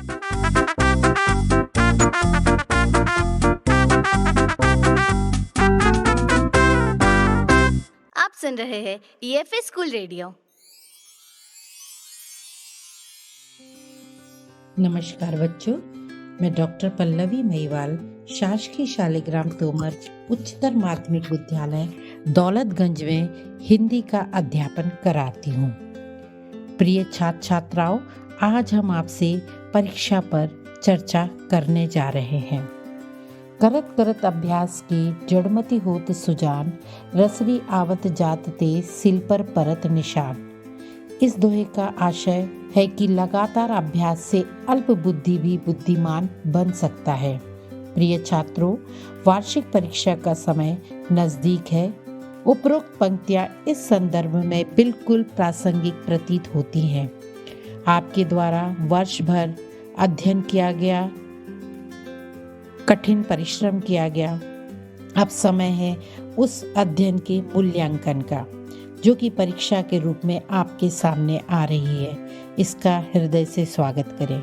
आप सुन रहे हैं ईएफए स्कूल रेडियो। नमस्कार बच्चों, मैं डॉक्टर पल्लवी महिवाल शासकीय शालिग्राम तोमर उच्चतर माध्यमिक विद्यालय दौलतगंज में हिंदी का अध्यापन कराती हूँ। प्रिय छात्र छात्राओं, आज हम आपसे परीक्षा पर चर्चा करने जा रहे हैं। करत करत अभ्यास की जड़मति होत सुजान, रसरी आवत जात ते सिल पर परत निशान। इस दोहे का आशय है कि लगातार अभ्यास से अल्प बुद्धि भी बुद्धिमान बन सकता है। प्रिय छात्रों, वार्षिक परीक्षा का समय नजदीक है। उपरोक्त पंक्तियां इस संदर्भ में बिल्कुल प्रासंगिक प्रतीत होती हैं। आपके द्वारा वर्ष भर अध्ययन किया गया, कठिन परिश्रम किया गया। अब समय है उस अध्ययन के मूल्यांकन का, जो कि परीक्षा के रूप में आपके सामने आ रही है। इसका हृदय से स्वागत करें।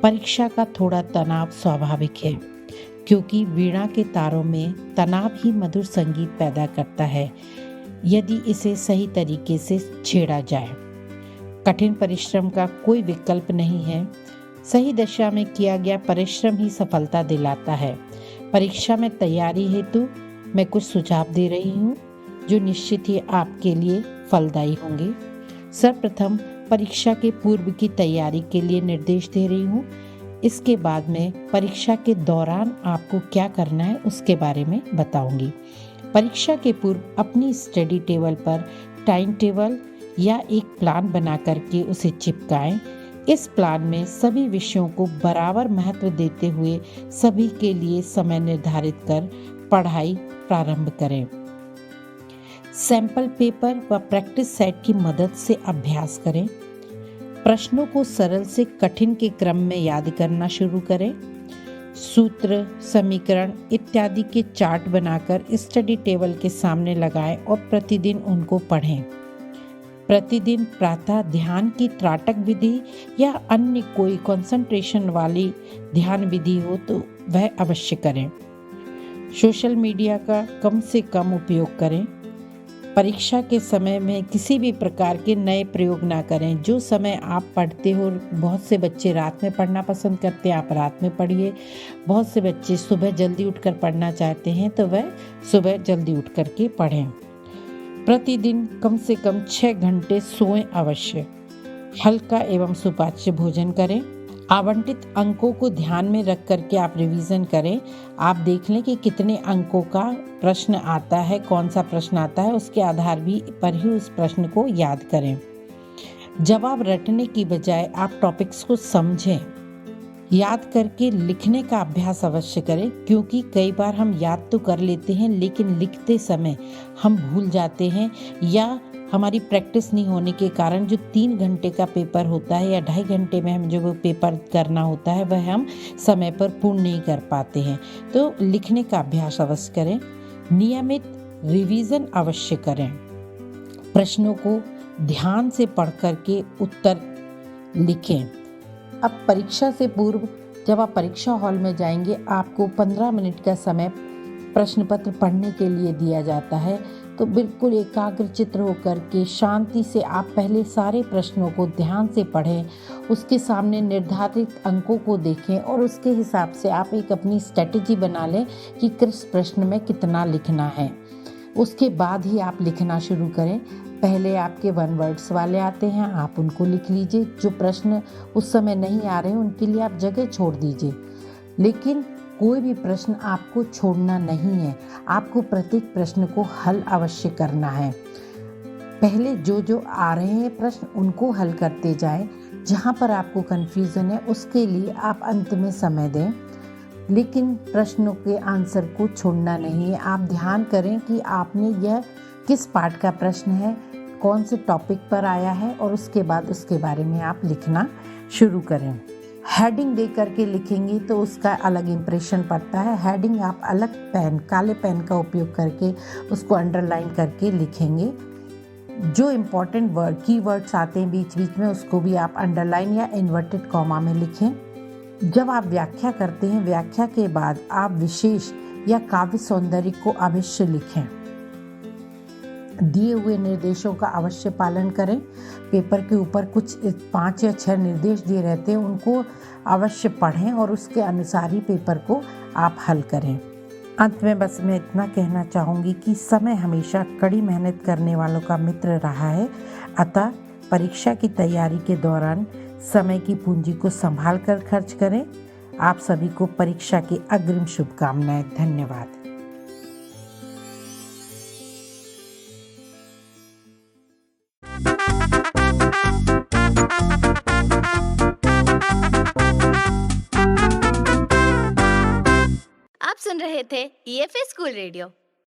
परीक्षा का थोड़ा तनाव स्वाभाविक है, क्योंकि वीणा के तारों में तनाव ही मधुर संगीत पैदा करता है, यदि इसे सही तरीके से छेड़ा जाए। कठिन परिश्रम का कोई विकल्प नहीं है। सही दिशा में किया गया परिश्रम ही सफलता दिलाता है। परीक्षा में तैयारी हेतु मैं कुछ सुझाव दे रही हूँ, जो निश्चित ही आपके लिए फलदायी होंगे। सर्वप्रथम परीक्षा के पूर्व की तैयारी के लिए निर्देश दे रही हूँ। इसके बाद में परीक्षा के दौरान आपको क्या करना है उसके बारे में बताऊंगी। परीक्षा के पूर्व अपनी स्टडी टेबल पर टाइम टेबल या एक प्लान बना करके उसे चिपकाएं। इस प्लान में सभी विषयों को बराबर महत्व देते हुए सभी के लिए समय निर्धारित कर पढ़ाई प्रारंभ करें। सैंपल पेपर व प्रैक्टिस सेट की मदद से अभ्यास करें। प्रश्नों को सरल से कठिन के क्रम में याद करना शुरू करें। सूत्र, समीकरण इत्यादि के चार्ट बनाकर स्टडी टेबल के सामने लगाएं और प्रतिदिन उनको पढ़ें। प्रतिदिन प्रातः ध्यान की त्राटक विधि या अन्य कोई कंसंट्रेशन वाली ध्यान विधि हो तो वह अवश्य करें। सोशल मीडिया का कम से कम उपयोग करें। परीक्षा के समय में किसी भी प्रकार के नए प्रयोग ना करें। जो समय आप पढ़ते हो, बहुत से बच्चे रात में पढ़ना पसंद करते हैं, आप रात में पढ़िए। बहुत से बच्चे सुबह जल्दी उठकर पढ़ना चाहते हैं, तो वह सुबह जल्दी उठ करके पढ़ें। प्रतिदिन कम से कम 6 घंटे सोएं अवश्य। हल्का एवं सुपाच्य भोजन करें। आवंटित अंकों को ध्यान में रख करके आप रिवीजन करें। आप देख लें कि कितने अंकों का प्रश्न आता है, कौन सा प्रश्न आता है, उसके आधार भी पर ही उस प्रश्न को याद करें। जवाब रटने की बजाय आप टॉपिक्स को समझें। याद करके लिखने का अभ्यास अवश्य करें, क्योंकि कई बार हम याद तो कर लेते हैं लेकिन लिखते समय हम भूल जाते हैं, या हमारी प्रैक्टिस नहीं होने के कारण जो 3 घंटे का पेपर होता है या 2.5 घंटे में हम जो वो पेपर करना होता है वह हम समय पर पूर्ण नहीं कर पाते हैं। तो लिखने का अभ्यास अवश्य करें। नियमित रिवीजन अवश्य करें। प्रश्नों को ध्यान से पढ़ करके उत्तर लिखें। अब परीक्षा से पूर्व जब आप परीक्षा हॉल में जाएंगे, आपको 15 मिनट का समय प्रश्न पत्र पढ़ने के लिए दिया जाता है। तो बिल्कुल एकाग्रचित्त होकर के शांति से आप पहले सारे प्रश्नों को ध्यान से पढ़ें, उसके सामने निर्धारित अंकों को देखें और उसके हिसाब से आप एक अपनी स्ट्रेटेजी बना लें कि किस प्रश्न में कितना लिखना है। उसके बाद ही आप लिखना शुरू करें। पहले आपके 1 वर्ड्स वाले आते हैं, आप उनको लिख लीजिए। जो प्रश्न उस समय नहीं आ रहे हैं उनके लिए आप जगह छोड़ दीजिए, लेकिन कोई भी प्रश्न आपको छोड़ना नहीं है। आपको प्रत्येक प्रश्न को हल अवश्य करना है। पहले जो जो आ रहे हैं प्रश्न उनको हल करते जाएं। जहाँ पर आपको कन्फ्यूज़न है उसके लिए आप अंत में समय दें, लेकिन प्रश्नों के आंसर को छोड़ना नहीं है। आप ध्यान करें कि आपने यह किस पार्ट का प्रश्न है, कौन से टॉपिक पर आया है, और उसके बाद उसके बारे में आप लिखना शुरू करें। हेडिंग दे करके लिखेंगे तो उसका अलग इम्प्रेशन पड़ता है। हेडिंग आप अलग पेन, काले पेन का उपयोग करके उसको अंडरलाइन करके लिखेंगे। जो इम्पोर्टेंट वर्ड, की वर्ड्स आते हैं बीच बीच में, उसको भी आप अंडरलाइन या इन्वर्टेड कॉमा में लिखें। जब आप व्याख्या करते हैं, व्याख्या के बाद आप विशेष या काव्य सौंदर्य को अवश्य लिखें। दिए हुए निर्देशों का अवश्य पालन करें। पेपर के ऊपर कुछ 5 या 6 निर्देश दिए रहते हैं, उनको अवश्य पढ़ें और उसके अनुसार ही पेपर को आप हल करें। अंत में बस मैं इतना कहना चाहूँगी कि समय हमेशा कड़ी मेहनत करने वालों का मित्र रहा है। अतः परीक्षा की तैयारी के दौरान समय की पूंजी को संभाल कर खर्च करें। आप सभी को परीक्षा की अग्रिम शुभकामनाएं। धन्यवाद। आप सुन रहे थे ईएफए स्कूल रेडियो।